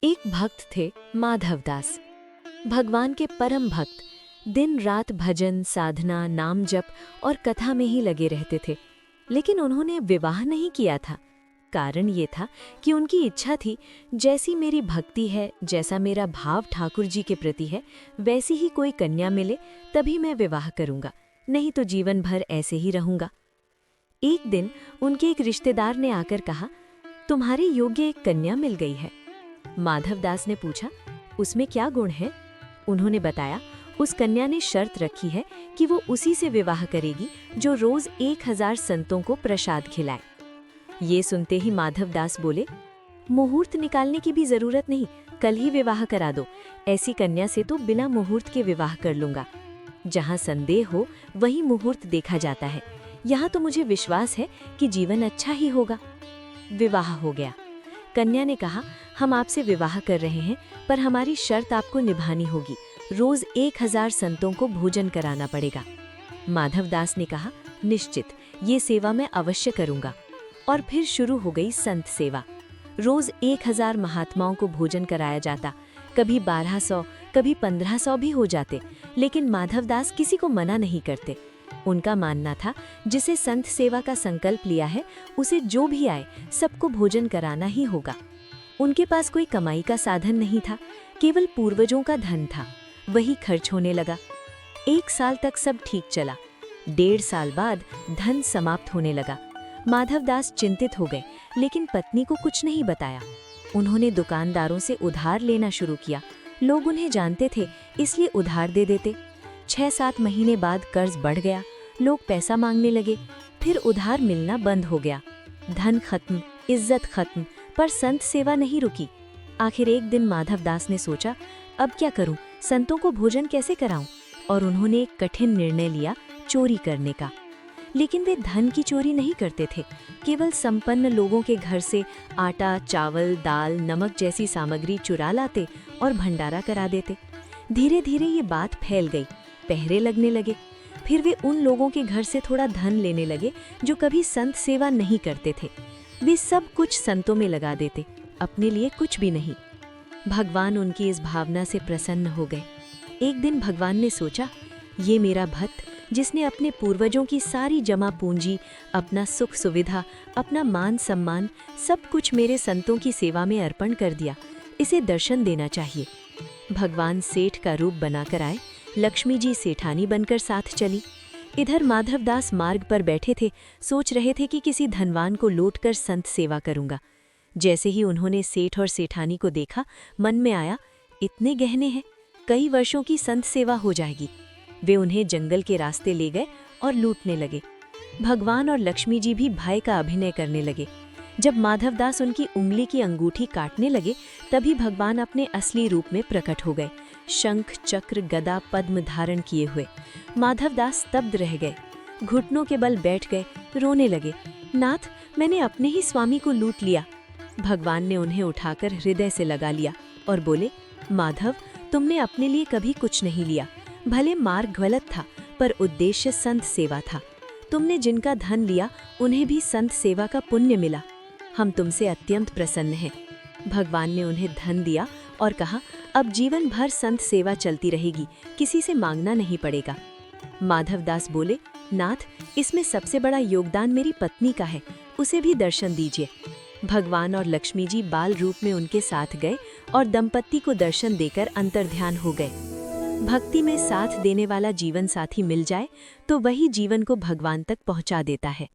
एक भक्त थे माधवदास। भगवान के परम भक्त दिन रात भजन साधना नाम जप और कथा में ही लगे रहते थे। लेकिन उन्होंने विवाह नहीं किया था। कारण ये था कि उनकी इच्छा थी, जैसी मेरी भक्ति है, जैसा मेरा भाव ठाकुर जी के प्रति है, वैसी ही कोई कन्या मिले तभी मैं विवाह करूंगा, नहीं तो जीवन भर ऐसे ही रहूंगा। एक दिन उनके एक रिश्तेदार ने आकर कहा, तुम्हारे योग्य एक कन्या मिल गई है। माधवदास ने पूछा, उसमें क्या गुण है? उन्होंने बताया, उस कन्या ने शर्त रखी है कि वो उसी से विवाह करेगी जो रोज 1000 संतों को प्रसाद खिलाए। ये सुनते ही माधवदास बोले, मुहूर्त निकालने की भी जरूरत नहीं, कल ही विवाह करा दो। ऐसी कन्या से तो बिना मुहूर्त के विवाह कर लूंगा। जहाँ संदेह हो वहीं मुहूर्त देखा जाता है। यहाँ तो मुझे विश्वास है कि जीवन अच्छा ही होगा। विवाह हो गया। कन्या ने कहा, हम आपसे विवाह कर रहे हैं, पर हमारी शर्त आपको निभानी होगी। रोज 1000 संतों को भोजन कराना पड़ेगा। माधवदास ने कहा, निश्चित, ये सेवा मैं अवश्य करूंगा। और फिर शुरू हो गई संत सेवा। रोज 1000 महात्माओं को भोजन कराया जाता। कभी 1200, कभी 1500 भी हो जाते, लेकिन माधवदास किसी को मना नहीं करते। उनका मानना था, जिसे संत सेवा का संकल्प लिया है, उसे जो भी आए सबको भोजन कराना ही होगा। उनके पास कोई कमाई का साधन नहीं था, केवल पूर्वजों का धन था, वही खर्च होने लगा। 1 साल तक सब ठीक चला। 1.5 साल बाद धन समाप्त होने लगा। माधवदास चिंतित हो गए, लेकिन पत्नी को कुछ नहीं बताया। उन्होंने दुकानदारों से उधार लेना शुरू किया। लोग उन्हें जानते थे, इसलिए उधार दे देते। 6-7 महीने बाद कर्ज बढ़ गया। लोग पैसा मांगने लगे, फिर उधार मिलना बंद हो गया। धन खत्म, इज्जत खत्म, पर संत सेवा नहीं रुकी। आखिर एक दिन माधवदास ने सोचा, अब क्या करूं, संतों को भोजन कैसे कराऊं? और उन्होंने एक कठिन निर्णय लिया, चोरी करने का। लेकिन वे धन की चोरी नहीं करते थे, केवल संपन्न लोगों के घर से आटा, चावल, दाल, नमक जैसी सामग्री चुरा लाते और भंडारा करा देते। धीरे धीरे ये बात फैल गई, पहरे लगने लगे। फिर वे उन लोगों के घर से थोड़ा धन लेने लगे जो कभी संत सेवा नहीं करते थे। वे सब कुछ संतों में लगा देते, अपने लिए कुछ भी नहीं। भगवान उनकी इस भावना से प्रसन्न हो गए। एक दिन भगवान ने सोचा, ये मेरा भक्त जिसने अपने पूर्वजों की सारी जमा पूंजी, अपना सुख सुविधा, अपना मान सम्मान, सब कुछ मेरे संतों की सेवा में अर्पण कर दिया, इसे दर्शन देना चाहिए। भगवान सेठ का रूप बनाकर आए। लक्ष्मी जी सेठानी बनकर साथ चली। इधर माधवदास मार्ग पर बैठे थे, सोच रहे थे कि किसी धनवान को लूटकर संत सेवा करूंगा। जैसे ही उन्होंने सेठ और सेठानी को देखा, मन में आया, इतने गहने हैं, कई वर्षों की संत सेवा हो जाएगी। वे उन्हें जंगल के रास्ते ले गए और लूटने लगे। भगवान और लक्ष्मी जी भी भय का अभिनय करने लगे। जब माधवदास उनकी उंगली की अंगूठी काटने लगे, तभी भगवान अपने असली रूप में प्रकट हो गए, शंख चक्र गदा पद्म धारण किए हुए। माधवदास स्तब्ध रह गए, घुटनों के बल बैठ गए, रोने लगे। नाथ, मैंने अपने ही स्वामी को लूट लिया। भगवान ने उन्हें उठाकर हृदय से लगा लिया और बोले, माधव, तुमने अपने लिए कभी कुछ नहीं लिया। भले मार्ग गलत था, पर उद्देश्य संत सेवा था। तुमने जिनका धन लिया, उन्हें भी संत सेवा का पुण्य मिला। हम तुमसे अत्यंत प्रसन्न हैं। भगवान ने उन्हें धन दिया और कहा, अब जीवन भर संत सेवा चलती रहेगी, किसी से मांगना नहीं पड़ेगा। माधवदास बोले, नाथ, इसमें सबसे बड़ा योगदान मेरी पत्नी का है, उसे भी दर्शन दीजिए। भगवान और लक्ष्मी जी बाल रूप में उनके साथ गए और दंपत्ति को दर्शन देकर अंतर्ध्यान हो गए। भक्ति में साथ देने वाला जीवन साथी मिल जाए तो वही जीवन को भगवान तक पहुंचा देता है।